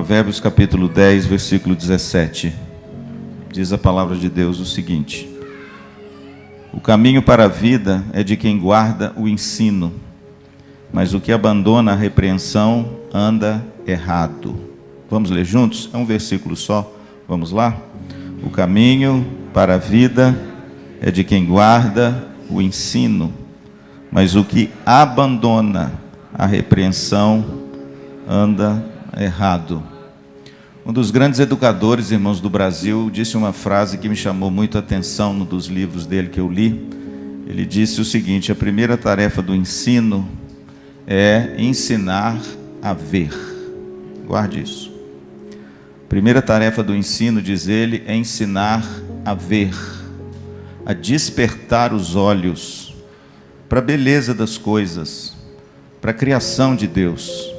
Provérbios capítulo 10, versículo 17. Diz a palavra de Deus o seguinte: o caminho para a vida é de quem guarda o ensino, mas o que abandona a repreensão anda errado. Vamos ler juntos? É um versículo só. Vamos lá? O caminho para a vida é de quem guarda o ensino, mas o que abandona a repreensão anda errado. Um dos grandes educadores, irmãos, do Brasil, disse uma frase que me chamou muito a atenção num dos livros dele que eu li. Ele disse o seguinte: a primeira tarefa do ensino é ensinar a ver. Guarde isso. A primeira tarefa do ensino, diz ele, é ensinar a ver, a despertar os olhos para a beleza das coisas, para a criação de Deus.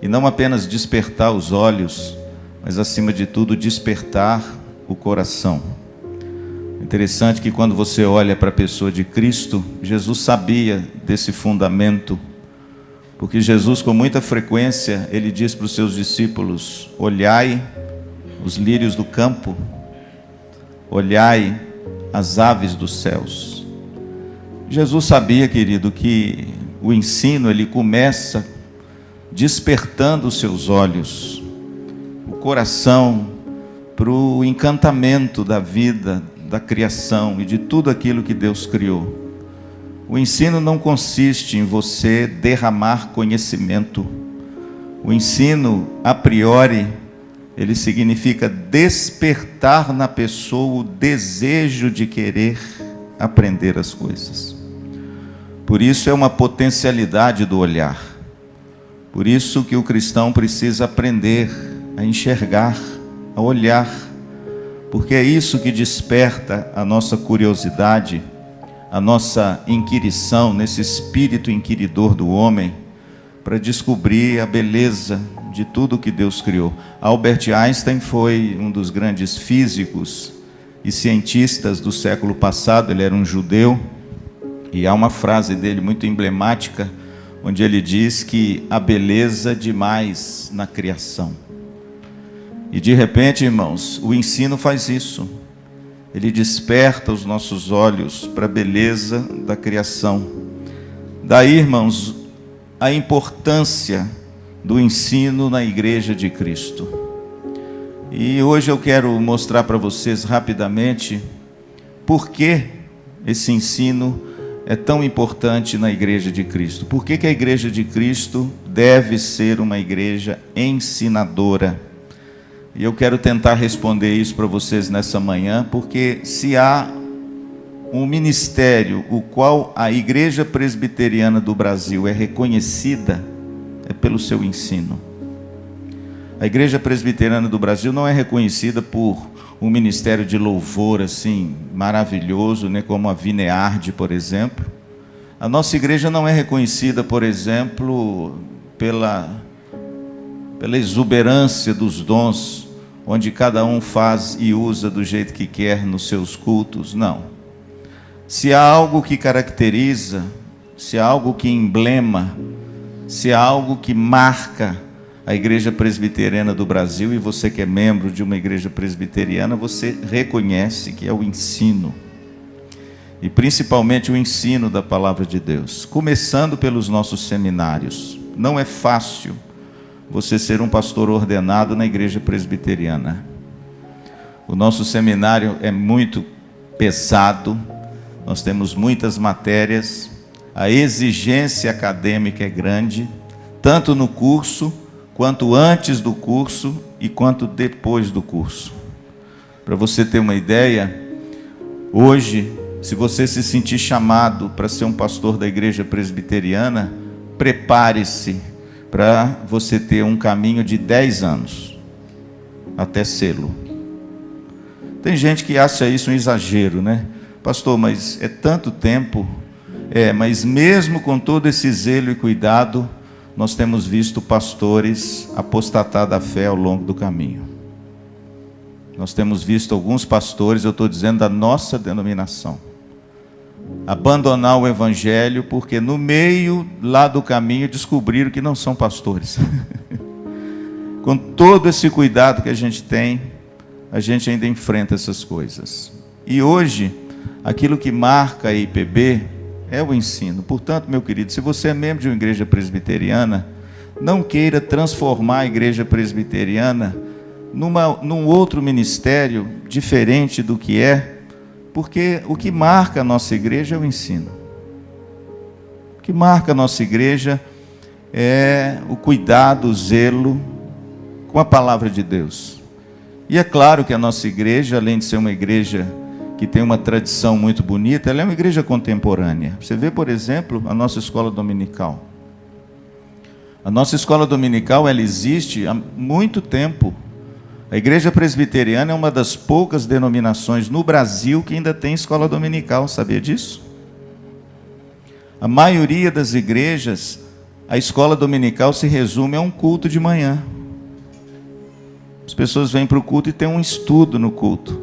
E não apenas despertar os olhos, mas acima de tudo despertar o coração. Interessante que quando você olha para a pessoa de Cristo, Jesus sabia desse fundamento, porque Jesus, com muita frequência, ele diz para os seus discípulos: olhai os lírios do campo, olhai as aves dos céus. Jesus sabia, querido, que o ensino ele começa despertando os seus olhos, o coração, para o encantamento da vida, da criação e de tudo aquilo que Deus criou. O ensino não consiste em você derramar conhecimento. O ensino, a priori, ele significa despertar na pessoa o desejo de querer aprender as coisas. Por isso é uma potencialidade do olhar. Por isso que o cristão precisa aprender a enxergar, a olhar, porque é isso que desperta a nossa curiosidade, a nossa inquirição, nesse espírito inquiridor do homem, para descobrir a beleza de tudo que Deus criou. Albert Einstein foi um dos grandes físicos e cientistas do século passado. Ele era um judeu, e há uma frase dele muito emblemática, onde ele diz que há beleza demais na criação. E de repente, irmãos, o ensino faz isso. Ele desperta os nossos olhos para a beleza da criação. Daí, irmãos, a importância do ensino na Igreja de Cristo. E hoje eu quero mostrar para vocês rapidamente por que esse ensino é tão importante na Igreja de Cristo. Por que a Igreja de Cristo deve ser uma igreja ensinadora? E eu quero tentar responder isso para vocês nessa manhã, porque se há um ministério o qual a Igreja Presbiteriana do Brasil é reconhecida, é pelo seu ensino. A Igreja Presbiteriana do Brasil não é reconhecida por um ministério de louvor assim maravilhoso, né, como a Vinearde, por exemplo. A nossa igreja não é reconhecida, por exemplo, pela exuberância dos dons, onde cada um faz e usa do jeito que quer nos seus cultos. Não. Se há algo que caracteriza, se há algo que emblema, se há algo que marca a Igreja Presbiteriana do Brasil, e você que é membro de uma igreja presbiteriana, você reconhece que é o ensino, e principalmente o ensino da palavra de Deus, começando pelos nossos seminários. Não é fácil você ser um pastor ordenado na igreja presbiteriana. O nosso seminário é muito pesado, nós temos muitas matérias, a exigência acadêmica é grande, tanto no curso, quanto antes do curso e quanto depois do curso. Para você ter uma ideia, hoje, se você se sentir chamado para ser um pastor da igreja presbiteriana, prepare-se para você ter um caminho de 10 anos até sê-lo. Tem gente que acha isso um exagero, né? Pastor, mas é tanto tempo. Mas mesmo com todo esse zelo e cuidado, nós temos visto pastores apostatar da fé ao longo do caminho. Nós temos visto alguns pastores, eu estou dizendo da nossa denominação, abandonar o evangelho, porque no meio lá do caminho descobriram que não são pastores. com todo esse cuidado que a gente tem, a gente ainda enfrenta essas coisas. E hoje, aquilo que marca a IPB é o ensino. Portanto, meu querido, se você é membro de uma igreja presbiteriana, não queira transformar a igreja presbiteriana num outro ministério diferente do que é, porque o que marca a nossa igreja é o ensino. O que marca a nossa igreja é o cuidado, o zelo com a palavra de Deus. E é claro que a nossa igreja, além de ser uma igreja que tem uma tradição muito bonita, ela é uma igreja contemporânea. Você vê, por exemplo, a nossa escola dominical. A nossa escola dominical, ela existe há muito tempo. A igreja presbiteriana é uma das poucas denominações no Brasil que ainda tem escola dominical, sabia disso? A maioria das igrejas, a escola dominical se resume a um culto de manhã. As pessoas vêm para o culto e tem um estudo no culto.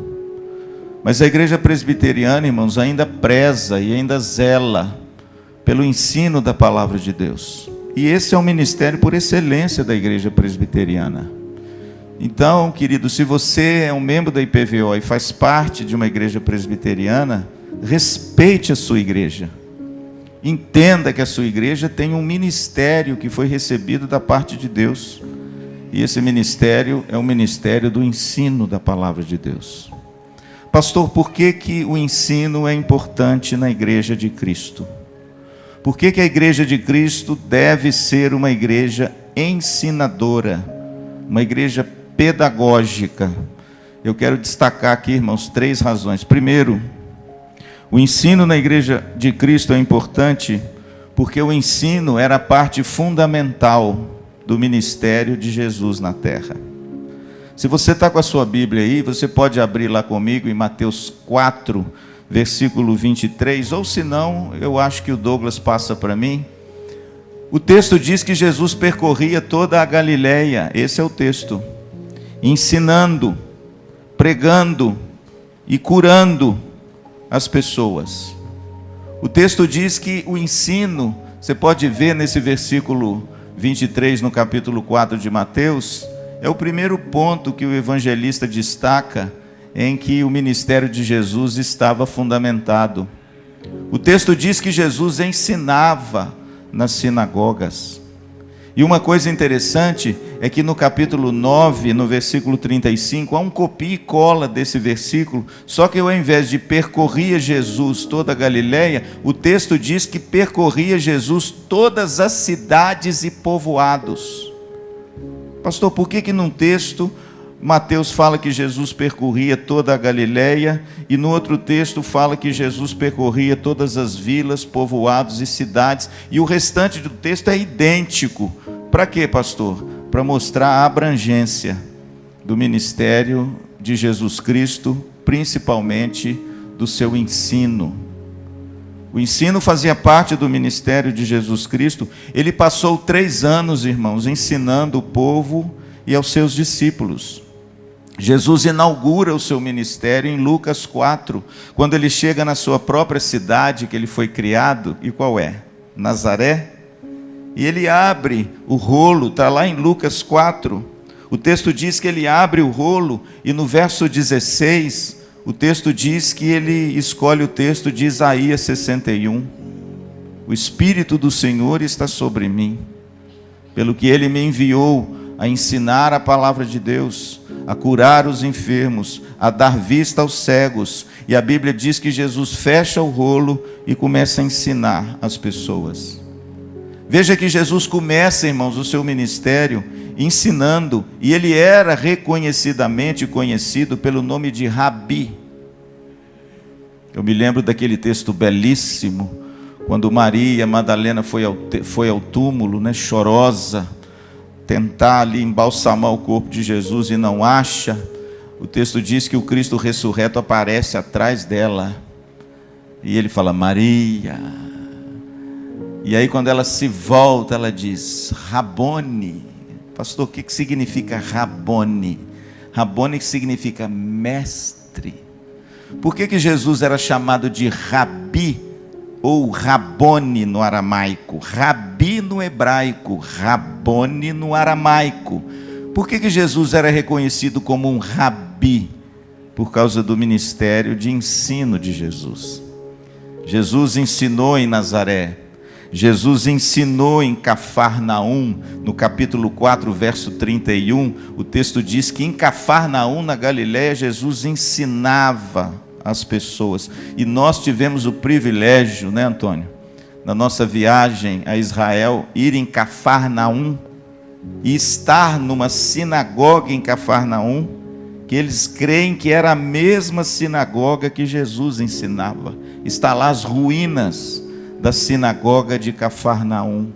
Mas a igreja presbiteriana, irmãos, ainda preza e ainda zela pelo ensino da palavra de Deus. E esse é o ministério por excelência da igreja presbiteriana. Então, querido, se você é um membro da IPVO e faz parte de uma igreja presbiteriana, respeite a sua igreja. Entenda que a sua igreja tem um ministério que foi recebido da parte de Deus. E esse ministério é o ministério do ensino da palavra de Deus. Pastor, por que o ensino é importante na igreja de Cristo? Por que a igreja de Cristo deve ser uma igreja ensinadora, uma igreja pedagógica? Eu quero destacar aqui, irmãos, 3 razões. Primeiro, o ensino na igreja de Cristo é importante porque o ensino era a parte fundamental do ministério de Jesus na terra. Se você está com a sua Bíblia aí, você pode abrir lá comigo em Mateus 4, versículo 23, ou se não, eu acho que o Douglas passa para mim. O texto diz que Jesus percorria toda a Galileia, esse é o texto, ensinando, pregando e curando as pessoas. O texto diz que o ensino, você pode ver nesse versículo 23 no capítulo 4 de Mateus, é o primeiro ponto que o evangelista destaca em que o ministério de Jesus estava fundamentado. O texto diz que Jesus ensinava nas sinagogas. E uma coisa interessante é que no capítulo 9, no versículo 35, há um copia e cola desse versículo, só que ao invés de percorria Jesus toda a Galileia, o texto diz que percorria Jesus todas as cidades e povoados. Pastor, por que num texto Mateus fala que Jesus percorria toda a Galileia e no outro texto fala que Jesus percorria todas as vilas, povoados e cidades, e o restante do texto é idêntico? Para quê, pastor? Para mostrar a abrangência do ministério de Jesus Cristo, principalmente do seu ensino. O ensino fazia parte do ministério de Jesus Cristo. Ele passou 3 anos, irmãos, ensinando o povo e aos seus discípulos. Jesus inaugura o seu ministério em Lucas 4, quando ele chega na sua própria cidade que ele foi criado. E qual é? Nazaré. E ele abre o rolo, está lá em Lucas 4. O texto diz que ele abre o rolo e no verso 16, o texto diz que ele escolhe o texto de Isaías 61. O Espírito do Senhor está sobre mim, pelo que ele me enviou a ensinar a palavra de Deus, a curar os enfermos, a dar vista aos cegos. E a Bíblia diz que Jesus fecha o rolo e começa a ensinar as pessoas. Veja que Jesus começa, irmãos, o seu ministério ensinando, e ele era reconhecidamente conhecido pelo nome de Rabi. Eu me lembro daquele texto belíssimo, quando Maria Madalena foi ao túmulo, chorosa, tentar ali embalsamar o corpo de Jesus e não acha. O texto diz que o Cristo ressurreto aparece atrás dela, e ele fala, Maria. E aí quando ela se volta, ela diz, Rabone. Pastor, o que significa Rabone? Rabone significa mestre. Por que Jesus era chamado de Rabi ou Rabone no aramaico? Rabi no hebraico, Rabone no aramaico. Por que Jesus era reconhecido como um rabi? Por causa do ministério de ensino de Jesus. Jesus ensinou em Nazaré. Jesus ensinou em Cafarnaum, no capítulo 4, verso 31, o texto diz que em Cafarnaum, na Galiléia, Jesus ensinava as pessoas. E nós tivemos o privilégio, né, Antônio, na nossa viagem a Israel, ir em Cafarnaum e estar numa sinagoga em Cafarnaum, que eles creem que era a mesma sinagoga que Jesus ensinava. Está lá as ruínas da sinagoga de Cafarnaum.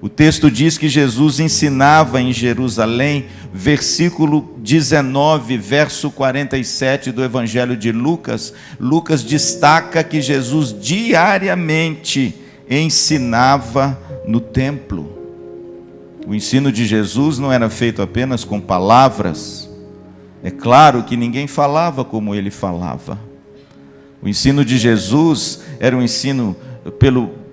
O texto diz que Jesus ensinava em Jerusalém, versículo 19, verso 47 do Evangelho de Lucas. Lucas destaca que Jesus diariamente ensinava no templo. O ensino de Jesus não era feito apenas com palavras. É claro que ninguém falava como ele falava. O ensino de Jesus era um ensino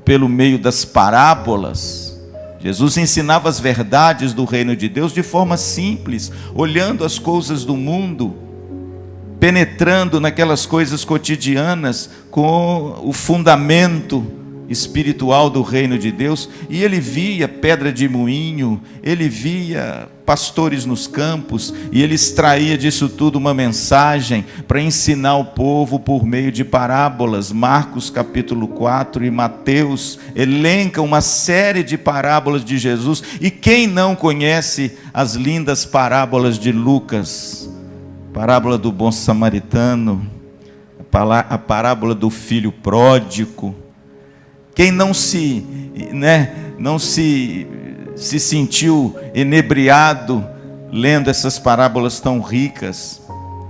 pelo meio das parábolas. Jesus ensinava as verdades do reino de Deus de forma simples, olhando as coisas do mundo, penetrando naquelas coisas cotidianas com o fundamento espiritual do reino de Deus. E ele via pedra de moinho, ele via pastores nos campos, e ele extraía disso tudo uma mensagem para ensinar o povo por meio de parábolas. Marcos capítulo 4 e Mateus elencam uma série de parábolas de Jesus, e quem não conhece as lindas parábolas de Lucas? Parábola do bom samaritano, a parábola do filho pródigo. Quem não se sentiu enebriado lendo essas parábolas tão ricas,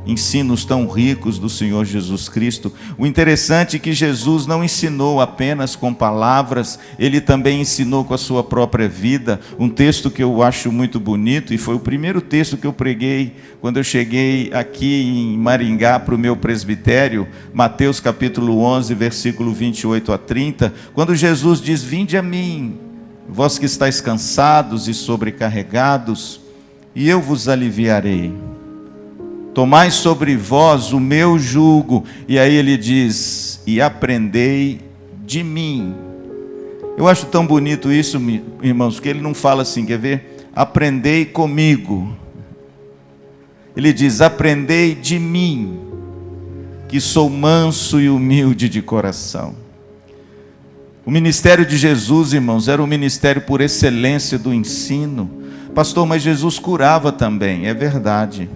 ensinos tão ricos do Senhor Jesus Cristo? O interessante é que Jesus não ensinou apenas com palavras, ele também ensinou com a sua própria vida. Um texto que eu acho muito bonito, e foi o primeiro texto que eu preguei quando eu cheguei aqui em Maringá para o meu presbitério, Mateus capítulo 11, versículo 28 a 30, quando Jesus diz: vinde a mim, vós que estáis cansados e sobrecarregados, e eu vos aliviarei. Tomai sobre vós o meu jugo. E aí ele diz: e aprendei de mim. Eu acho tão bonito isso, irmãos, que ele não fala assim, quer ver? Aprendei comigo. Ele diz: aprendei de mim, que sou manso e humilde de coração. O ministério de Jesus, irmãos, era um ministério por excelência do ensino. Pastor, mas Jesus curava também. É verdade.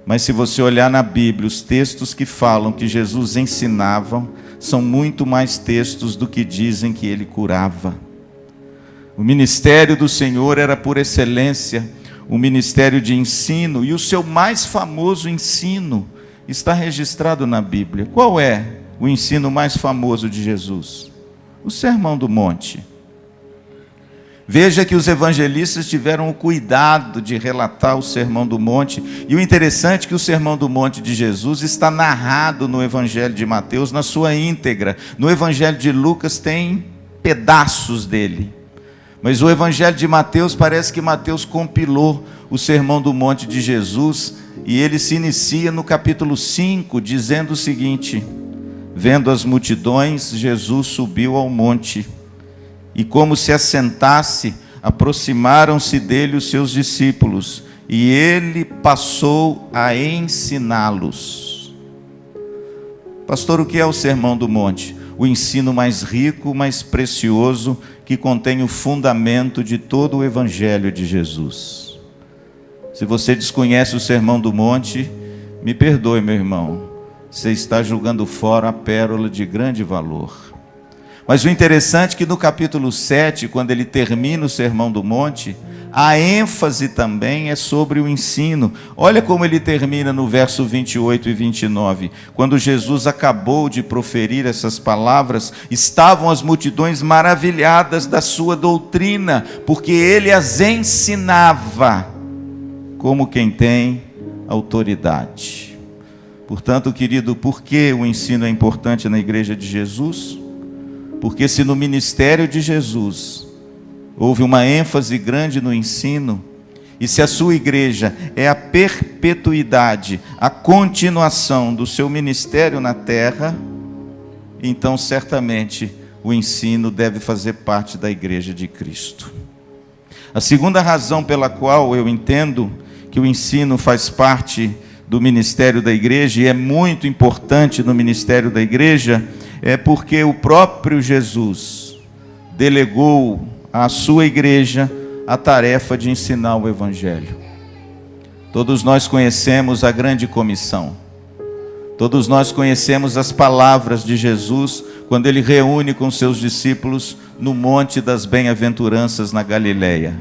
Mas se você olhar na Bíblia, os textos que falam que Jesus ensinava são muito mais textos do que dizem que ele curava. O ministério do Senhor era por excelência um ministério de ensino, e o seu mais famoso ensino está registrado na Bíblia. Qual é o ensino mais famoso de Jesus? O Sermão do Monte. Veja que os evangelistas tiveram o cuidado de relatar o Sermão do Monte, e o interessante é que o Sermão do Monte de Jesus está narrado no Evangelho de Mateus na sua íntegra. No Evangelho de Lucas tem pedaços dele, mas o Evangelho de Mateus, parece que Mateus compilou o Sermão do Monte de Jesus, e ele se inicia no capítulo 5, dizendo o seguinte: vendo as multidões, Jesus subiu ao monte, e como se assentasse, aproximaram-se dele os seus discípulos, e ele passou a ensiná-los. Pastor, o que é o Sermão do Monte? O ensino mais rico, mais precioso, que contém o fundamento de todo o Evangelho de Jesus. Se você desconhece o Sermão do Monte, me perdoe, meu irmão, você está jogando fora a pérola de grande valor. Mas o interessante é que no capítulo 7, quando ele termina o Sermão do Monte, a ênfase também é sobre o ensino. Olha como ele termina no verso 28 e 29. Quando Jesus acabou de proferir essas palavras, estavam as multidões maravilhadas da sua doutrina, porque ele as ensinava como quem tem autoridade. Portanto, querido, por que o ensino é importante na igreja de Jesus? Porque se no ministério de Jesus houve uma ênfase grande no ensino, E se a sua igreja é a perpetuidade, a continuação do seu ministério na terra, então certamente o ensino deve fazer parte da igreja de Cristo. A segunda razão pela qual eu entendo que o ensino faz parte do ministério da igreja, e é muito importante no ministério da igreja, é porque o próprio Jesus delegou à sua igreja a tarefa de ensinar o Evangelho. Todos nós conhecemos a grande comissão. Todos nós conhecemos as palavras de Jesus quando ele reúne com seus discípulos no Monte das Bem-aventuranças na Galileia.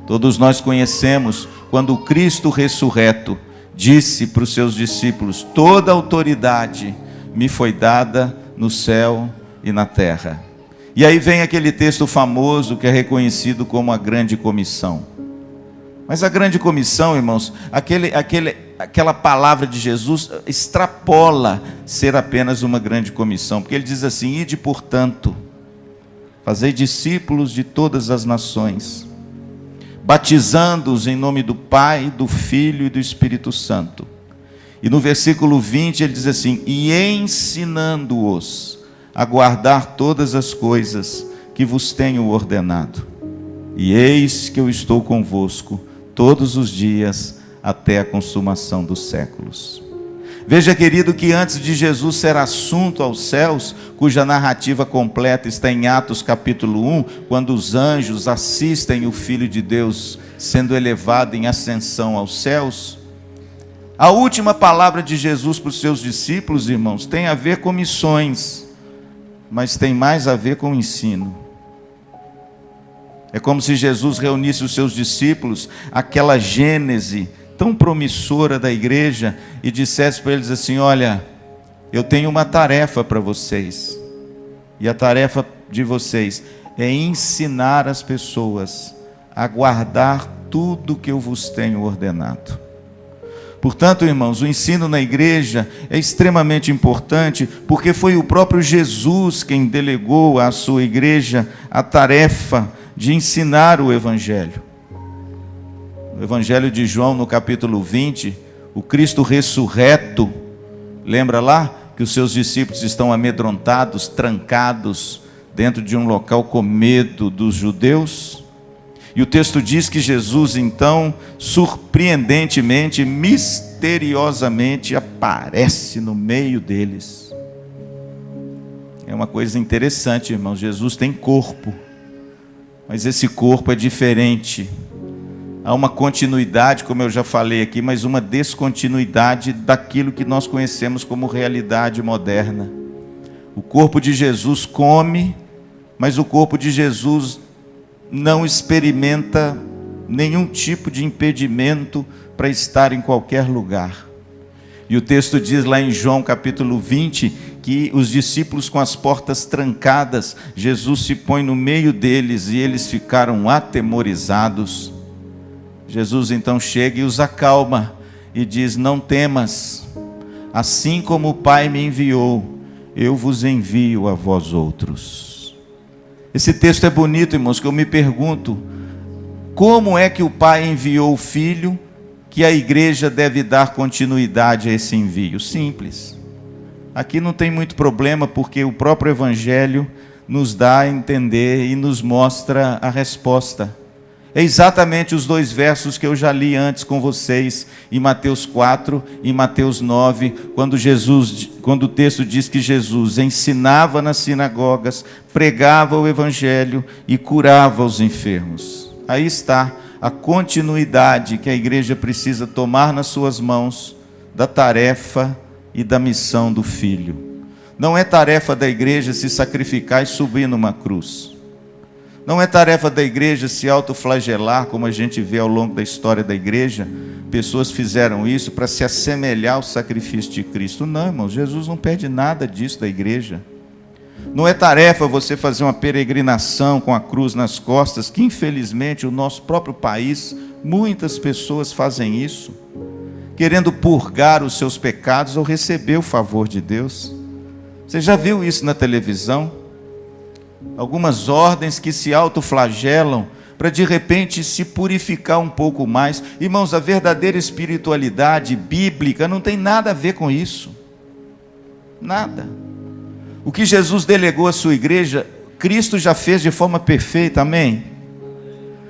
Todos nós conhecemos quando o Cristo ressurreto disse para os seus discípulos: toda autoridade me foi dada no céu e na terra. E aí vem aquele texto famoso que é reconhecido como a grande comissão. Mas a grande comissão, irmãos, aquela palavra de Jesus extrapola ser apenas uma grande comissão, porque ele diz assim: ide, portanto, fazei discípulos de todas as nações, batizando-os em nome do Pai, do Filho e do Espírito Santo. E no versículo 20 ele diz assim: e ensinando-os a guardar todas as coisas que vos tenho ordenado. E eis que eu estou convosco todos os dias até a consumação dos séculos. Veja, querido, que antes de Jesus ser assunto aos céus, cuja narrativa completa está em Atos capítulo 1, quando os anjos assistem o Filho de Deus sendo elevado em ascensão aos céus, a última palavra de Jesus para os seus discípulos, irmãos, tem a ver com missões, mas tem mais a ver com o ensino. É como se Jesus reunisse os seus discípulos, aquela gênese tão promissora da igreja, e dissesse para eles assim: olha, eu tenho uma tarefa para vocês, e a tarefa de vocês é ensinar as pessoas a guardar tudo que eu vos tenho ordenado. Portanto, irmãos, o ensino na igreja é extremamente importante, porque foi o próprio Jesus quem delegou à sua igreja a tarefa de ensinar o Evangelho. No Evangelho de João, no capítulo 20, o Cristo ressurreto, lembra lá que os seus discípulos estão amedrontados, trancados dentro de um local com medo dos judeus? E o texto diz que Jesus, então, surpreendentemente, misteriosamente, aparece no meio deles. É uma coisa interessante, irmãos. Jesus tem corpo, mas esse corpo é diferente. Há uma continuidade, como eu já falei aqui, mas uma descontinuidade daquilo que nós conhecemos como realidade moderna. O corpo de Jesus come, mas o corpo de Jesus não experimenta nenhum tipo de impedimento para estar em qualquer lugar. E o texto diz lá em João capítulo 20, que os discípulos com as portas trancadas, Jesus se põe no meio deles e eles ficaram atemorizados. Jesus então chega e os acalma e diz: não temas, assim como o Pai me enviou, eu vos envio a vós outros. Esse texto é bonito, irmãos, que eu me pergunto: como é que o Pai enviou o Filho, que a igreja deve dar continuidade a esse envio? Simples. Aqui não tem muito problema, porque o próprio Evangelho nos dá a entender e nos mostra a resposta. É exatamente os dois versos que eu já li antes com vocês, em Mateus 4 e Mateus 9, quando o texto diz que Jesus ensinava nas sinagogas, pregava o Evangelho e curava os enfermos. Aí está a continuidade que a igreja precisa tomar nas suas mãos da tarefa e da missão do Filho. Não é tarefa da igreja se sacrificar e subir numa cruz. Não é tarefa da igreja se autoflagelar, como a gente vê ao longo da história da igreja. Pessoas fizeram isso para se assemelhar ao sacrifício de Cristo. Não, irmãos, Jesus não pede nada disso da igreja. Não é tarefa você fazer uma peregrinação com a cruz nas costas, que infelizmente o nosso próprio país, muitas pessoas fazem isso, querendo purgar os seus pecados ou receber o favor de Deus. Você já viu isso na televisão? Algumas ordens que se autoflagelam para de repente se purificar um pouco mais. Irmãos, a verdadeira espiritualidade bíblica não tem nada a ver com isso. Nada. O que Jesus delegou à sua igreja, Cristo já fez de forma perfeita, amém?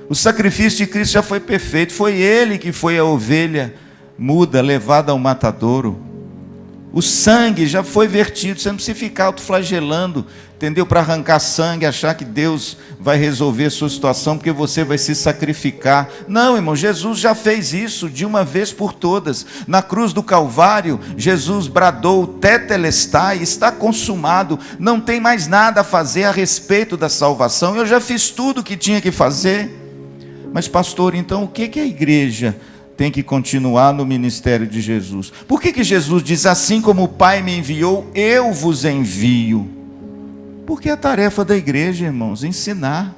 O sacrifício de Cristo já foi perfeito, foi Ele que foi a ovelha muda, levada ao matadouro. O sangue já foi vertido, você não precisa ficar autoflagelando, entendeu? Para arrancar sangue, achar que Deus vai resolver a sua situação, porque você vai se sacrificar. Não, irmão, Jesus já fez isso de uma vez por todas. Na cruz do Calvário, Jesus bradou, tetelestai, está consumado, não tem mais nada a fazer a respeito da salvação, eu já fiz tudo o que tinha que fazer. Mas pastor, então o que a igreja tem que continuar no ministério de Jesus? Por que Jesus diz, assim como o Pai me enviou, eu vos envio? Porque é tarefa da igreja, irmãos, ensinar.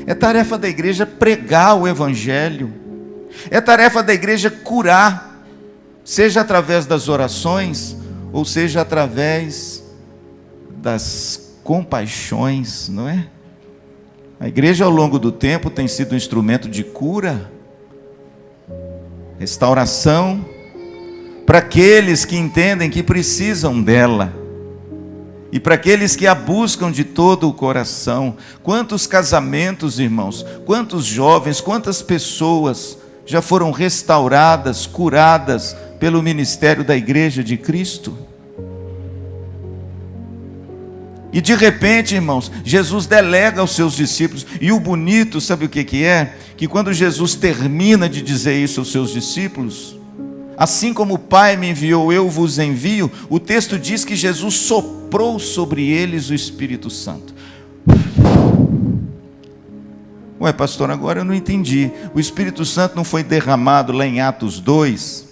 É tarefa da igreja pregar o Evangelho. É tarefa da igreja curar, seja através das orações, ou seja através das compaixões, não é? A igreja ao longo do tempo tem sido um instrumento de cura, restauração, para aqueles que entendem que precisam dela, e para aqueles que a buscam de todo o coração. Quantos casamentos, irmãos, quantos jovens, quantas pessoas já foram restauradas, curadas pelo ministério da igreja de Cristo? E de repente, irmãos, Jesus delega aos seus discípulos, e o bonito, sabe o que é? Que quando Jesus termina de dizer isso aos seus discípulos, assim como o Pai me enviou, eu vos envio, o texto diz que Jesus soprou sobre eles o Espírito Santo. Ué, pastor, agora eu não entendi. O Espírito Santo não foi derramado lá em Atos 2?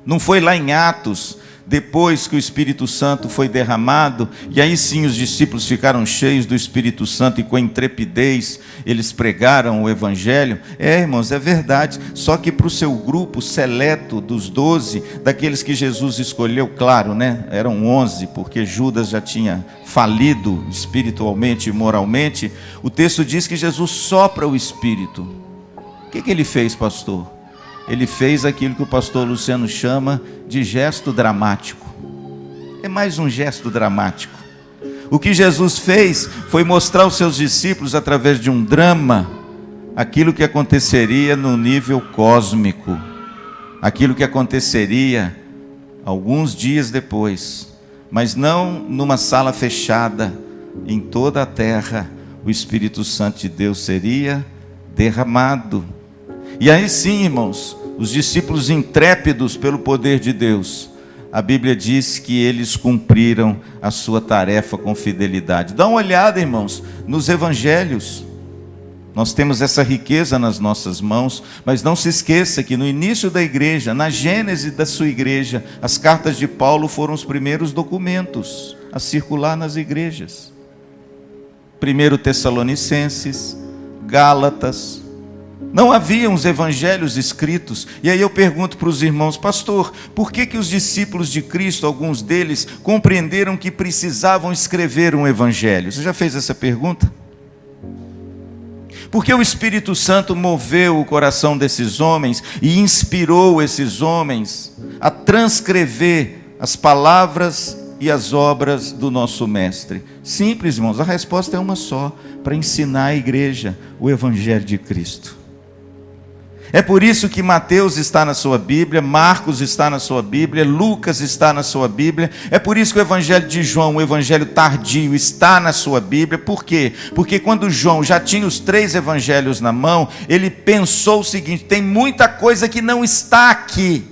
Não foi lá em Atos, depois que o Espírito Santo foi derramado, e aí sim os discípulos ficaram cheios do Espírito Santo, e com intrepidez eles pregaram o Evangelho? É, irmãos, é verdade, só que para o seu grupo seleto dos 12, daqueles que Jesus escolheu, claro, né? Eram 11, porque Judas já tinha falido espiritualmente e moralmente. O texto diz que Jesus sopra o Espírito. O que ele fez, pastor? Ele fez aquilo que o pastor Luciano chama de gesto dramático. É mais um gesto dramático. O que Jesus fez foi mostrar aos seus discípulos, através de um drama, aquilo que aconteceria no nível cósmico, aquilo que aconteceria alguns dias depois, mas não numa sala fechada. Em toda a terra o Espírito Santo de Deus seria derramado. E aí sim, irmãos, os discípulos intrépidos pelo poder de Deus, a Bíblia diz que eles cumpriram a sua tarefa com fidelidade. Dá uma olhada, irmãos, nos evangelhos. Nós temos essa riqueza nas nossas mãos, mas não se esqueça que no início da igreja, na gênese da sua igreja, as cartas de Paulo foram os primeiros documentos a circular nas igrejas. 1 Tessalonicenses, Gálatas. Não haviam os evangelhos escritos. E aí eu pergunto para os irmãos, pastor, por que os discípulos de Cristo, alguns deles, compreenderam que precisavam escrever um evangelho? Você já fez essa pergunta? Porque o Espírito Santo moveu o coração desses homens e inspirou esses homens a transcrever as palavras e as obras do nosso Mestre? Simples, irmãos, a resposta é uma só: para ensinar a igreja o evangelho de Cristo. É por isso que Mateus está na sua Bíblia, Marcos está na sua Bíblia, Lucas está na sua Bíblia. É por isso que o Evangelho de João, o Evangelho tardio, está na sua Bíblia. Por quê? Porque quando João já tinha os 3 evangelhos na mão, ele pensou o seguinte: tem muita coisa que não está aqui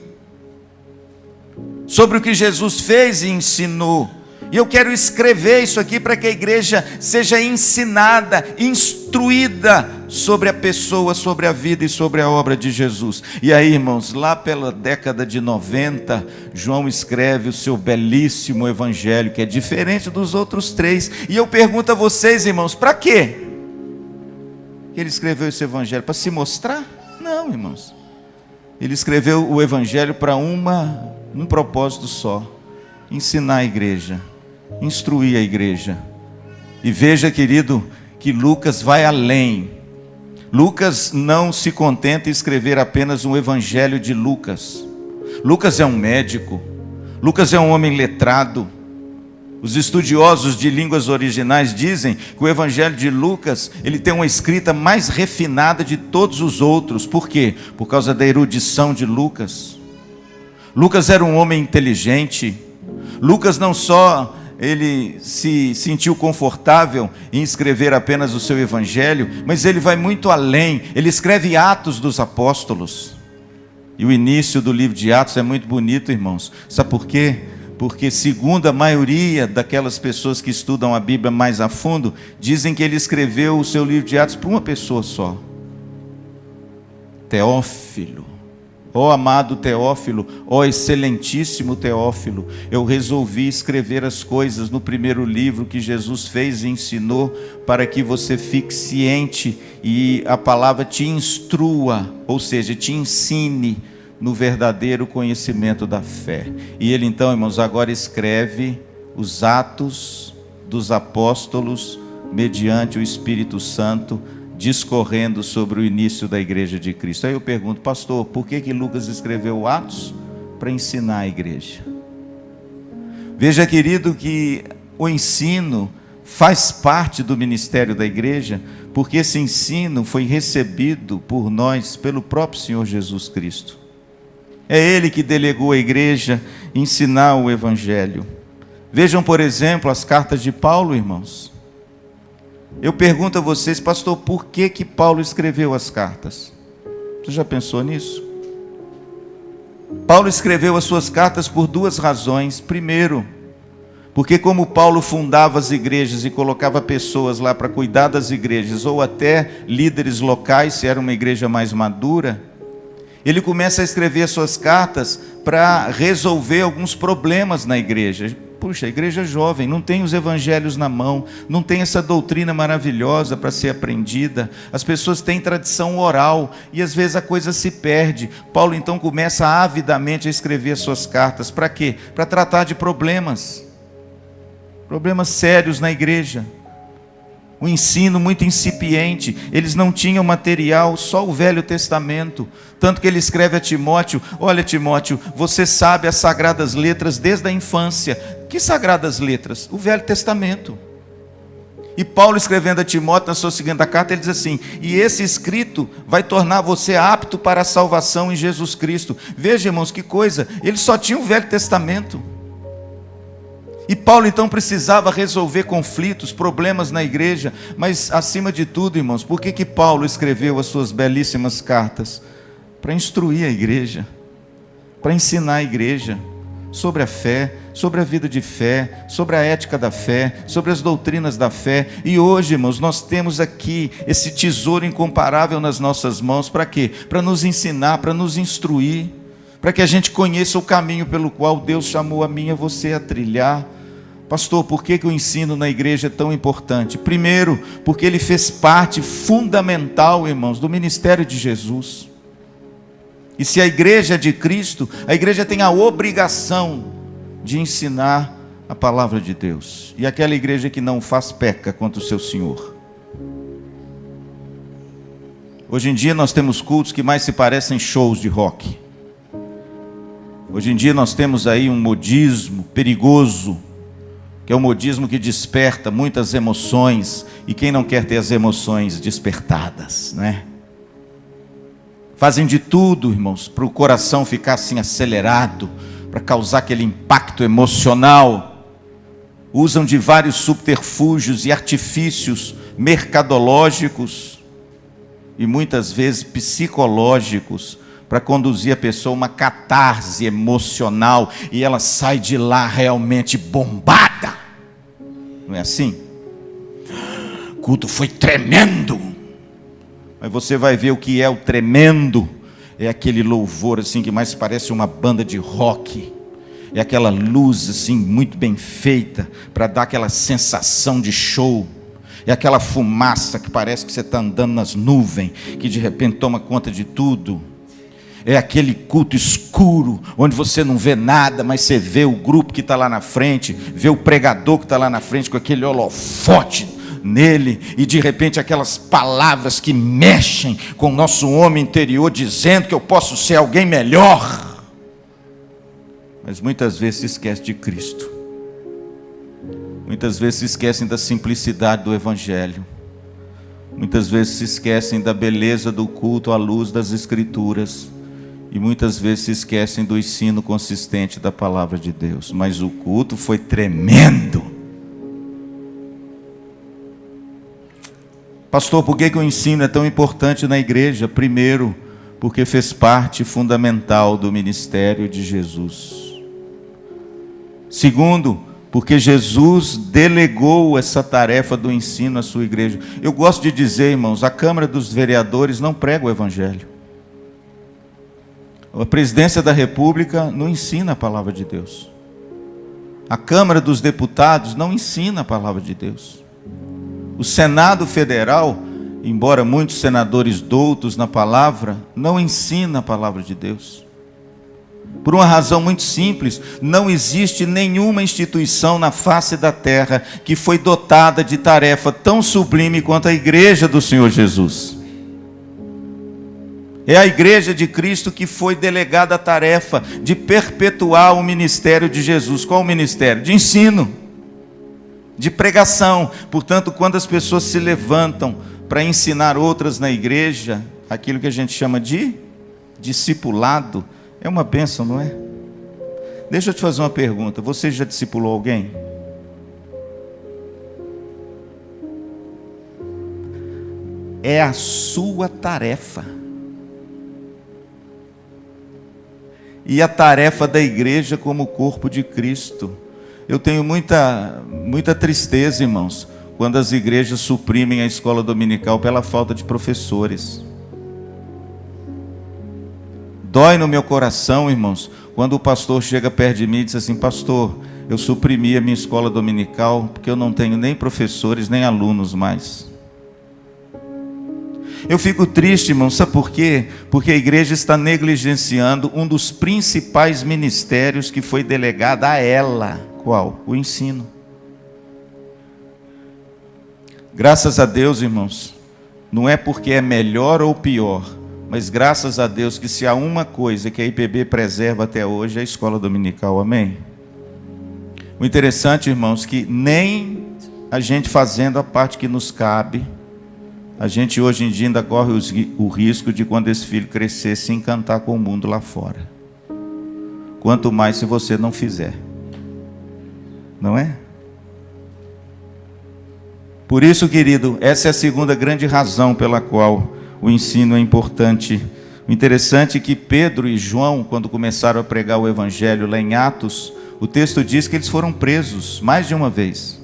sobre o que Jesus fez e ensinou. E eu quero escrever isso aqui para que a igreja seja ensinada, instruída sobre a pessoa, sobre a vida e sobre a obra de Jesus. E aí, irmãos, lá pela década de 90, João escreve o seu belíssimo evangelho, que é diferente dos outros 3. E eu pergunto a vocês, irmãos, para quê que ele escreveu esse evangelho? Para se mostrar? Não, irmãos. Ele escreveu o evangelho para um propósito só: ensinar a igreja, instruir a igreja. E veja, querido, que Lucas vai além. Lucas não se contenta em escrever apenas um evangelho de Lucas. Lucas é um médico, Lucas é um homem letrado. Os estudiosos de línguas originais dizem que o evangelho de Lucas, ele tem uma escrita mais refinada de todos os outros. Por quê? Por causa da erudição de Lucas. Lucas era um homem inteligente. Lucas não só ele se sentiu confortável em escrever apenas o seu evangelho, mas ele vai muito além. Ele escreve Atos dos Apóstolos. E o início do livro de Atos é muito bonito, irmãos. Sabe por quê? Porque segundo a maioria daquelas pessoas que estudam a Bíblia mais a fundo, dizem que ele escreveu o seu livro de Atos para uma pessoa só. Teófilo. Ó amado Teófilo, ó excelentíssimo Teófilo, eu resolvi escrever as coisas no primeiro livro que Jesus fez e ensinou, para que você fique ciente e a palavra te instrua, ou seja, te ensine no verdadeiro conhecimento da fé. E ele então, irmãos, agora escreve os Atos dos Apóstolos, mediante o Espírito Santo, discorrendo sobre o início da igreja de Cristo. Aí eu pergunto, pastor, por que Lucas escreveu Atos? Para ensinar a igreja. Veja, querido, que o ensino faz parte do ministério da igreja, porque esse ensino foi recebido por nós, pelo próprio Senhor Jesus Cristo. É Ele que delegou à igreja ensinar o evangelho. Vejam, por exemplo, as cartas de Paulo, irmãos. Eu pergunto a vocês, pastor, por que Paulo escreveu as cartas? Você já pensou nisso? Paulo escreveu as suas cartas por duas razões. Primeiro, porque como Paulo fundava as igrejas e colocava pessoas lá para cuidar das igrejas, ou até líderes locais, se era uma igreja mais madura, ele começa a escrever as suas cartas para resolver alguns problemas na igreja. Puxa, a igreja é jovem, não tem os evangelhos na mão, não tem essa doutrina maravilhosa para ser aprendida, as pessoas têm tradição oral e às vezes a coisa se perde. Paulo então começa avidamente a escrever as suas cartas. Para quê? Para tratar de problemas sérios na igreja. Um ensino muito incipiente, eles não tinham material, só o Velho Testamento, tanto que ele escreve a Timóteo, olha Timóteo, você sabe as sagradas letras desde a infância. Que sagradas letras? O Velho Testamento. E Paulo escrevendo a Timóteo na sua segunda carta, ele diz assim, e esse escrito vai tornar você apto para a salvação em Jesus Cristo. Veja, irmãos, que coisa, ele só tinha o Velho Testamento. E Paulo então precisava resolver conflitos, problemas na igreja, mas acima de tudo, irmãos, por que Paulo escreveu as suas belíssimas cartas? Para instruir a igreja, para ensinar a igreja sobre a fé, sobre a vida de fé, sobre a ética da fé, sobre as doutrinas da fé. E hoje, irmãos, nós temos aqui esse tesouro incomparável nas nossas mãos. Para quê? Para nos ensinar, para nos instruir, para que a gente conheça o caminho pelo qual Deus chamou a mim e a você a trilhar. Pastor, por que o ensino na igreja é tão importante? Primeiro, porque ele fez parte fundamental, irmãos, do ministério de Jesus. E se a igreja é de Cristo, a igreja tem a obrigação de ensinar a palavra de Deus. E aquela igreja que não faz peca contra o seu Senhor. Hoje em dia nós temos cultos que mais se parecem shows de rock. Hoje em dia nós temos aí um modismo perigoso, que é um modismo que desperta muitas emoções, e quem não quer ter as emoções despertadas, né? Fazem de tudo, irmãos, para o coração ficar assim acelerado, para causar aquele impacto emocional. Usam de vários subterfúgios e artifícios mercadológicos e muitas vezes psicológicos para conduzir a pessoa a uma catarse emocional e ela sai de lá realmente bombada. Não é assim? O culto foi tremendo. Mas você vai ver o que é o tremendo. É aquele louvor assim que mais parece uma banda de rock. É aquela luz assim muito bem feita para dar aquela sensação de show. É aquela fumaça que parece que você está andando nas nuvens, que de repente toma conta de tudo. É aquele culto escuro, onde você não vê nada, mas você vê o grupo que está lá na frente, vê o pregador que está lá na frente com aquele holofote nele, e de repente aquelas palavras que mexem com o nosso homem interior, dizendo que eu posso ser alguém melhor. Mas muitas vezes se esquece de Cristo. Muitas vezes se esquecem da simplicidade do Evangelho. Muitas vezes se esquecem da beleza do culto à luz das Escrituras. E muitas vezes se esquecem do ensino consistente da palavra de Deus. Mas o culto foi tremendo. Pastor, por que o ensino é tão importante na igreja? Primeiro, porque fez parte fundamental do ministério de Jesus. Segundo, porque Jesus delegou essa tarefa do ensino à sua igreja. Eu gosto de dizer, irmãos, a Câmara dos Vereadores não prega o Evangelho. A Presidência da República não ensina a palavra de Deus. A Câmara dos Deputados não ensina a palavra de Deus. O Senado Federal, embora muitos senadores doutos na palavra, não ensina a palavra de Deus. Por uma razão muito simples, não existe nenhuma instituição na face da terra que foi dotada de tarefa tão sublime quanto a Igreja do Senhor Jesus. É a Igreja de Cristo que foi delegada a tarefa de perpetuar o ministério de Jesus. Qual o ministério? De ensino, de pregação. Portanto, quando as pessoas se levantam para ensinar outras na igreja, aquilo que a gente chama de discipulado, é uma bênção, não é? Deixa eu te fazer uma pergunta. Você já discipulou alguém? É a sua tarefa. E a tarefa da igreja como corpo de Cristo. Eu tenho muita tristeza, irmãos, quando as igrejas suprimem a escola dominical pela falta de professores. Dói no meu coração, irmãos, quando o pastor chega perto de mim e diz assim: pastor, eu suprimi a minha escola dominical porque eu não tenho nem professores, nem alunos mais. Eu fico triste, irmão, sabe por quê? Porque a igreja está negligenciando um dos principais ministérios que foi delegado a ela. Qual? O ensino. Graças a Deus, irmãos, não é porque é melhor ou pior, mas graças a Deus que se há uma coisa que a IPB preserva até hoje é a escola dominical, amém? O interessante, irmãos, que nem a gente fazendo a parte que nos cabe, a gente hoje em dia ainda corre o risco de, quando esse filho crescer, se encantar com o mundo lá fora. Quanto mais se você não fizer. Não é? Por isso, querido, essa é a segunda grande razão pela qual o ensino é importante. O interessante é que Pedro e João, quando começaram a pregar o Evangelho lá em Atos, o texto diz que eles foram presos mais de uma vez.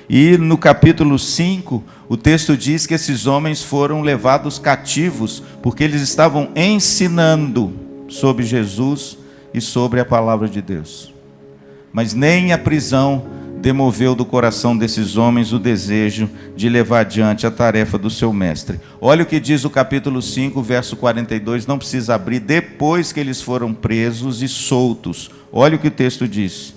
E no capítulo 5, o texto diz que esses homens foram levados cativos, porque eles estavam ensinando sobre Jesus e sobre a palavra de Deus. Mas nem a prisão demoveu do coração desses homens o desejo de levar adiante a tarefa do seu mestre. Olha o que diz o capítulo 5, verso 42, não precisa abrir, depois que eles foram presos e soltos. Olha o que o texto diz.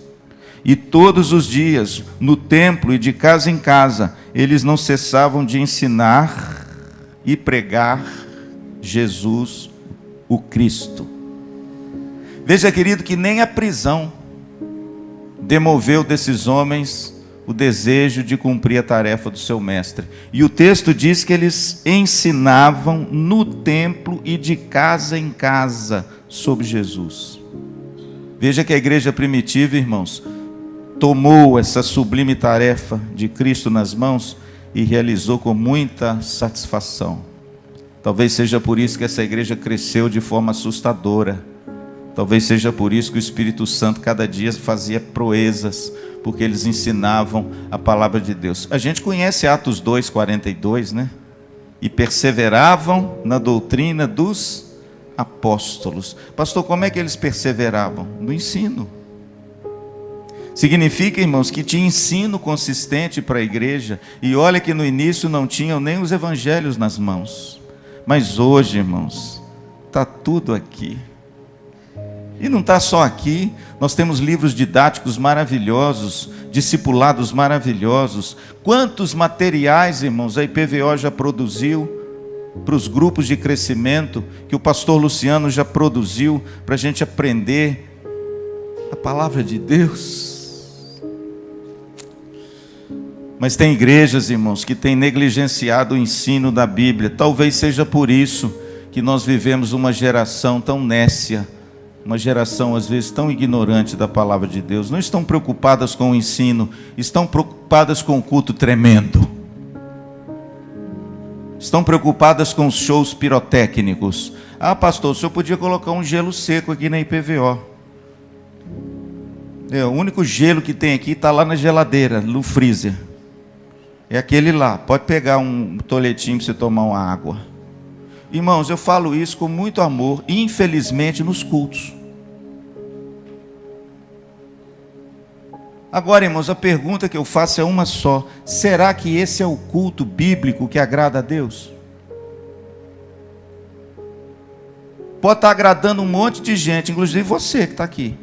E todos os dias, no templo e de casa em casa, eles não cessavam de ensinar e pregar Jesus, o Cristo. Veja, querido, que nem a prisão demoveu desses homens o desejo de cumprir a tarefa do seu mestre. E o texto diz que eles ensinavam no templo e de casa em casa sobre Jesus. Veja que a igreja primitiva, irmãos, tomou essa sublime tarefa de Cristo nas mãos e realizou com muita satisfação. Talvez seja por isso que essa igreja cresceu de forma assustadora. Talvez seja por isso que o Espírito Santo cada dia fazia proezas, porque eles ensinavam a palavra de Deus. A gente conhece Atos 2:42, né? E perseveravam na doutrina dos apóstolos. Pastor, como é que eles perseveravam? No ensino. Significa, irmãos, que tinha ensino consistente para a igreja. E olha que no início não tinham nem os evangelhos nas mãos. Mas hoje, irmãos, está tudo aqui. E não está só aqui, nós temos livros didáticos maravilhosos discipulados maravilhosos. Quantos materiais, irmãos, a IPVO já produziu para os grupos de crescimento, que o pastor Luciano já produziu para a gente aprender a palavra de Deus. Mas tem igrejas, irmãos, que têm negligenciado o ensino da Bíblia. Talvez seja por isso que nós vivemos uma geração tão nécia, uma geração às vezes tão ignorante da palavra de Deus. Não estão preocupadas com o ensino, estão preocupadas com o culto tremendo. Estão preocupadas com os shows pirotécnicos. Ah, pastor, o senhor podia colocar um gelo seco aqui na IPVO. O único gelo que tem aqui está lá na geladeira, no freezer. É aquele lá, pode pegar um toletinho para você tomar uma água. Irmãos, eu falo isso com muito amor, infelizmente nos cultos. Agora, irmãos, a pergunta que eu faço é uma só: será que esse é o culto bíblico que agrada a Deus? Pode estar agradando um monte de gente, inclusive você que está aqui.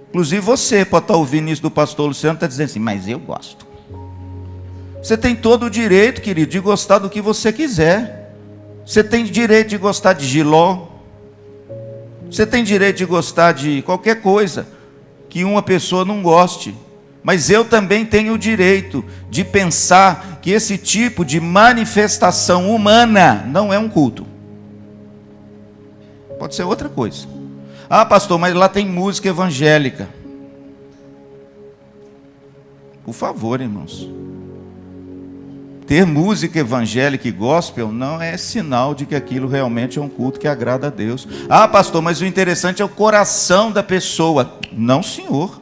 Inclusive você pode estar ouvindo isso do pastor Luciano, está dizendo assim, mas eu gosto. Você tem todo o direito, querido, de gostar do que você quiser. Você tem direito de gostar de Giló. Você tem direito de gostar de qualquer coisa que uma pessoa não goste. Mas eu também tenho o direito de pensar que esse tipo de manifestação humana não é um culto. Pode ser outra coisa. Ah, pastor, mas lá tem música evangélica. Por favor, irmãos. Ter música evangélica e gospel não é sinal de que aquilo realmente é um culto que agrada a Deus. Ah, pastor, mas o interessante é o coração da pessoa. Não, senhor.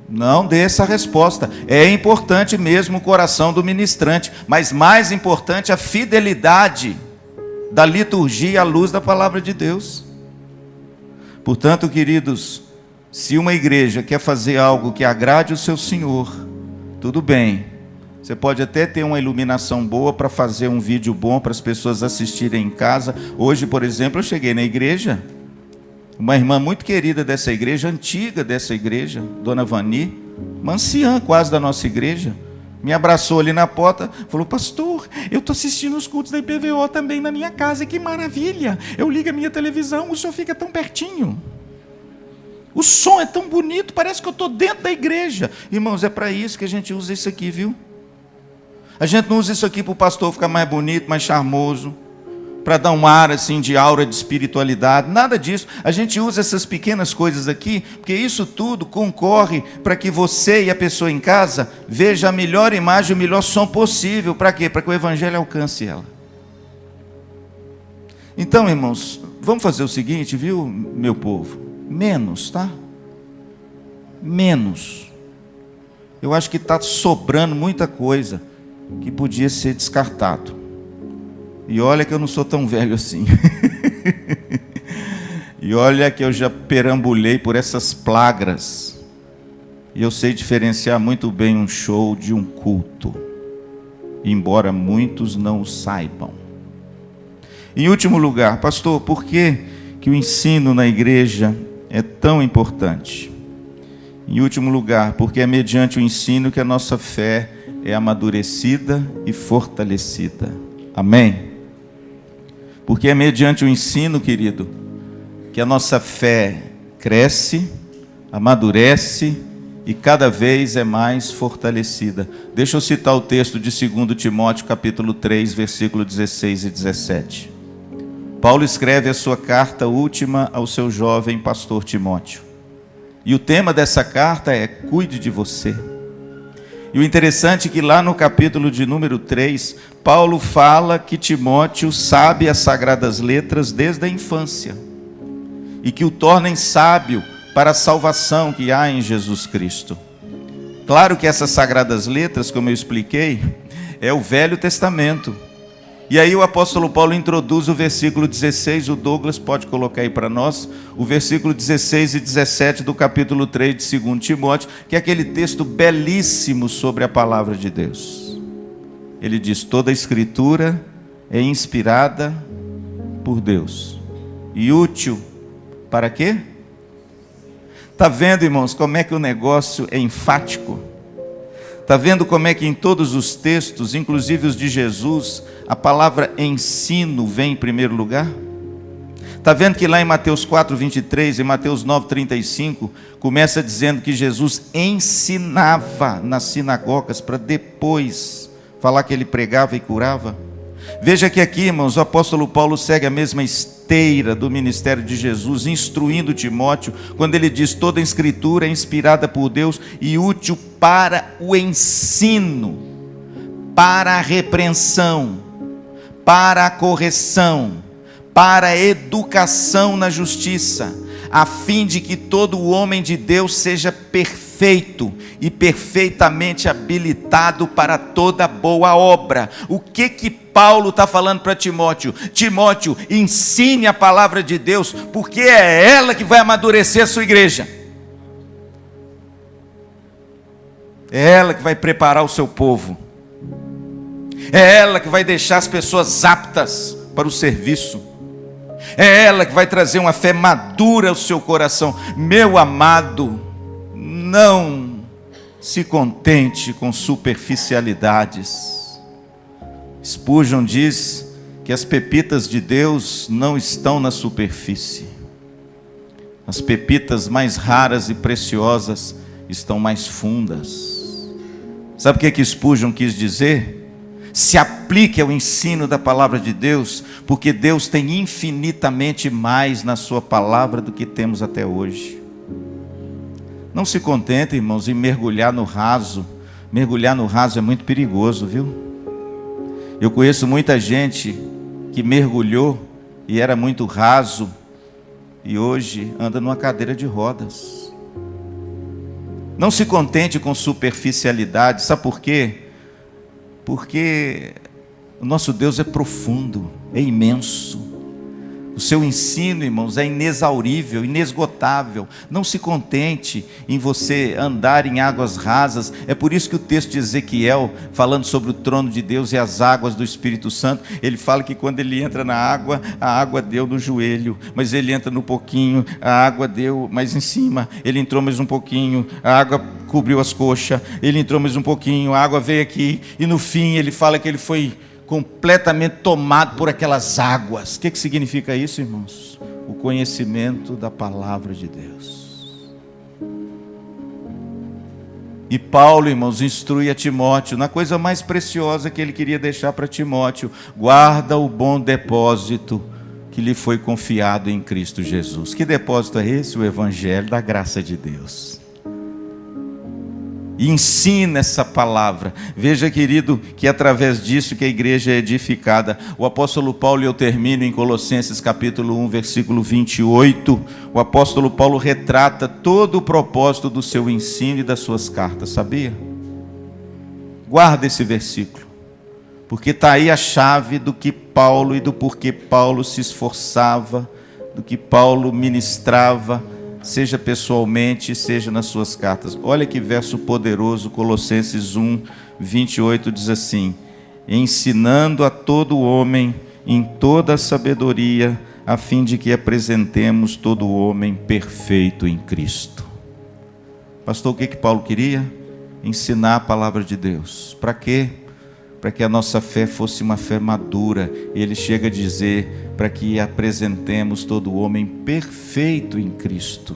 Não dê essa resposta. É importante mesmo o coração do ministrante, mas mais importante a fidelidade da liturgia à luz da palavra de Deus. Portanto, queridos, se uma igreja quer fazer algo que agrade o seu Senhor, tudo bem. Você pode até ter uma iluminação boa para fazer um vídeo bom para as pessoas assistirem em casa. Hoje, por exemplo, eu cheguei na igreja, uma irmã muito querida dessa igreja, antiga dessa igreja, Dona Vani, uma anciã quase da nossa igreja, me abraçou ali na porta, falou, pastor, eu estou assistindo os cultos da IPVO também na minha casa, que maravilha, eu ligo a minha televisão, o senhor fica tão pertinho, o som é tão bonito, parece que eu estou dentro da igreja. Irmãos, é para isso que a gente usa isso aqui, viu? A gente não usa isso aqui para o pastor ficar mais bonito, mais charmoso, para dar um ar assim de aura de espiritualidade, nada disso. A gente usa essas pequenas coisas aqui, porque isso tudo concorre para que você e a pessoa em casa veja a melhor imagem, o melhor som possível. Para quê? Para que o evangelho alcance ela. Então, irmãos, vamos fazer o seguinte, viu, meu povo? Menos, tá? Menos. Eu acho que está sobrando muita coisa que podia ser descartado. E olha que eu não sou tão velho assim. E olha que eu já perambulei por essas plagras. E eu sei diferenciar muito bem um show de um culto, embora muitos não o saibam. Em último lugar, pastor, por que o ensino na igreja é tão importante? Em último lugar, porque é mediante o ensino que a nossa fé é amadurecida e fortalecida. Amém? Porque é mediante o ensino, querido, que a nossa fé cresce, amadurece e cada vez é mais fortalecida. Deixa eu citar o texto de 2 Timóteo, capítulo 3, versículo 16 e 17. Paulo escreve a sua carta última ao seu jovem pastor Timóteo. E o tema dessa carta é: cuide de você. E o interessante é que lá no capítulo de número 3, Paulo fala que Timóteo sabe as sagradas letras desde a infância, e que o tornem sábio para a salvação que há em Jesus Cristo. Claro que essas sagradas letras, como eu expliquei, é o Velho Testamento. E aí o apóstolo Paulo introduz o versículo 16, o Douglas pode colocar aí para nós, o versículo 16 e 17 do capítulo 3 de 2 Timóteo, que é aquele texto belíssimo sobre a palavra de Deus. Ele diz: toda a escritura é inspirada por Deus e útil para quê? Está vendo, irmãos, como é que o negócio é enfático? Está vendo como é que em todos os textos, inclusive os de Jesus, a palavra ensino vem em primeiro lugar? Está vendo que lá em Mateus 4:23 e Mateus 9:35 começa dizendo que Jesus ensinava nas sinagogas para depois falar que ele pregava e curava? Veja que aqui, irmãos, o apóstolo Paulo segue a mesma esteira do ministério de Jesus, instruindo Timóteo, quando ele diz: toda a escritura é inspirada por Deus e útil para o ensino, para a repreensão, para a correção, para a educação na justiça, a fim de que todo o homem de Deus seja perfeito e perfeitamente habilitado para toda boa obra. O que Paulo está falando para Timóteo? Timóteo, ensine a palavra de Deus, porque é ela que vai amadurecer a sua igreja. É ela que vai preparar o seu povo. É ela que vai deixar as pessoas aptas para o serviço. É ela que vai trazer uma fé madura ao seu coração. Meu amado, não se contente com superficialidades. Spurgeon diz que as pepitas de Deus não estão na superfície. As pepitas mais raras e preciosas estão mais fundas. Sabe o que Spurgeon quis dizer? Se aplique ao ensino da palavra de Deus, porque Deus tem infinitamente mais na sua palavra do que temos até hoje. Não se contente, irmãos, em mergulhar no raso. Mergulhar no raso é muito perigoso, viu? Eu conheço muita gente que mergulhou e era muito raso e hoje anda numa cadeira de rodas. Não se contente com superficialidade. Sabe por quê? Porque o nosso Deus é profundo, é imenso. O seu ensino, irmãos, é inexaurível, inesgotável. Não se contente em você andar em águas rasas. É por isso que o texto de Ezequiel, falando sobre o trono de Deus e as águas do Espírito Santo, ele fala que quando ele entra na água, a água deu no joelho, mas ele entra no pouquinho, a água deu mais em cima, ele entrou mais um pouquinho, a água cobriu as coxas, ele entrou mais um pouquinho, a água veio aqui, e no fim ele fala que ele foi completamente tomado por aquelas águas. O que significa isso, irmãos? O conhecimento da palavra de Deus. E Paulo, irmãos, instrui a Timóteo na coisa mais preciosa que ele queria deixar para Timóteo: guarda o bom depósito que lhe foi confiado em Cristo Jesus. Que depósito é esse? O Evangelho da graça de Deus. E ensina essa palavra. Veja, querido, que é através disso que a igreja é edificada. O apóstolo Paulo, e eu termino em Colossenses capítulo 1, versículo 28, o apóstolo Paulo retrata todo o propósito do seu ensino e das suas cartas, sabia? Guarda esse versículo, porque está aí a chave do que Paulo e do porquê Paulo se esforçava, do que Paulo ministrava, seja pessoalmente, seja nas suas cartas. Olha que verso poderoso, Colossenses 1, 28 diz assim: ensinando a todo homem em toda a sabedoria, a fim de que apresentemos todo homem perfeito em Cristo. Pastor, o que Paulo queria? Ensinar a palavra de Deus. Para quê? Para que a nossa fé fosse uma fé madura. Ele chega a dizer: para que apresentemos todo homem perfeito em Cristo.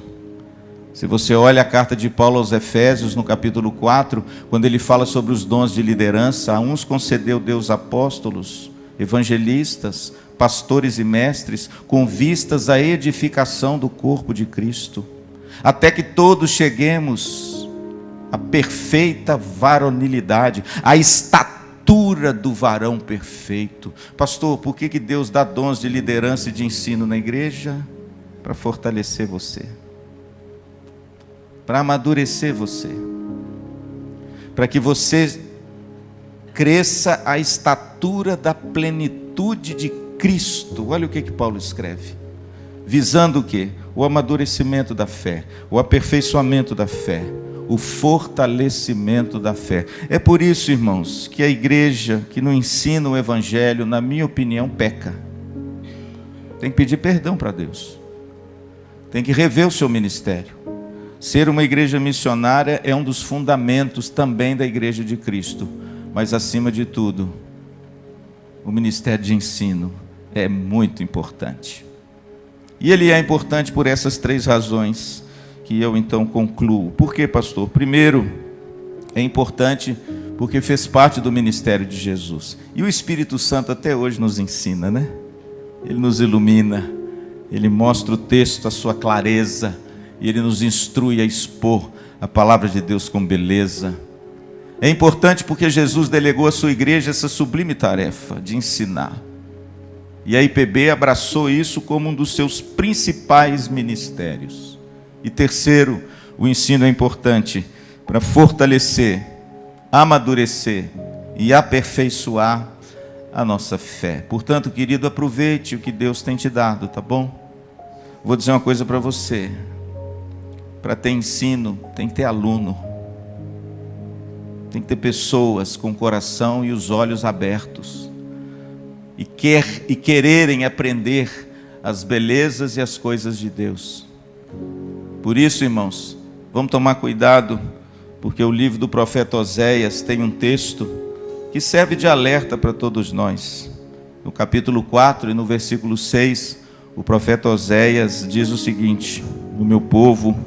Se você olha a carta de Paulo aos Efésios, no capítulo 4, quando ele fala sobre os dons de liderança, a uns concedeu Deus apóstolos, evangelistas, pastores e mestres, com vistas à edificação do corpo de Cristo, até que todos cheguemos à perfeita varonilidade, à estatura do varão perfeito. Pastor, por que Deus dá dons de liderança e de ensino na igreja? Para fortalecer você, para amadurecer você, para que você cresça à estatura da plenitude de Cristo. Olha o que Paulo escreve, visando o quê? O amadurecimento da fé, o aperfeiçoamento da fé, o fortalecimento da fé. É por isso, irmãos, que a igreja que não ensina o Evangelho, na minha opinião, peca. Tem que pedir perdão para Deus, tem que rever o seu ministério. Ser uma igreja missionária é um dos fundamentos também da Igreja de Cristo. Mas, acima de tudo, o ministério de ensino é muito importante. E ele é importante por essas 3 razões que eu então concluo. Por quê, pastor? Primeiro, é importante porque fez parte do ministério de Jesus. E o Espírito Santo até hoje nos ensina, né? Ele nos ilumina, ele mostra o texto, a sua clareza, e ele nos instrui a expor a palavra de Deus com beleza. É importante porque Jesus delegou à sua igreja essa sublime tarefa de ensinar. E a IPB abraçou isso como um dos seus principais ministérios. E terceiro, o ensino é importante para fortalecer, amadurecer e aperfeiçoar a nossa fé. Portanto, querido, aproveite o que Deus tem te dado, tá bom? Vou dizer uma coisa para você. Para ter ensino, tem que ter aluno. Tem que ter pessoas com o coração e os olhos abertos. E quererem aprender as belezas e as coisas de Deus. Por isso, irmãos, vamos tomar cuidado, porque o livro do profeta Oséias tem um texto que serve de alerta para todos nós. No capítulo 4 e no versículo 6, o profeta Oséias diz o seguinte: o meu povo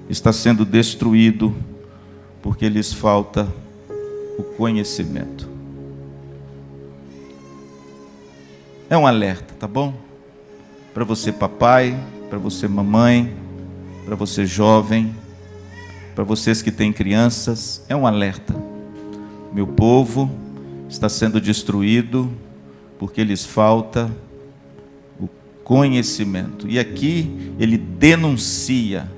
está sendo destruído porque lhes falta o conhecimento. É um alerta, tá bom? Para você papai, para você mamãe, para você jovem, para vocês que têm crianças, é um alerta. Meu povo está sendo destruído porque lhes falta o conhecimento. E aqui ele denuncia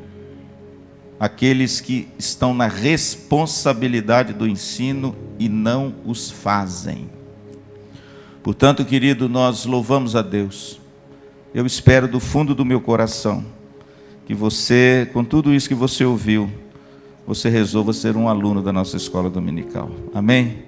aqueles que estão na responsabilidade do ensino e não os fazem. Portanto, querido, nós louvamos a Deus. Eu espero do fundo do meu coração que você, com tudo isso que você ouviu, você resolva ser um aluno da nossa escola dominical. Amém?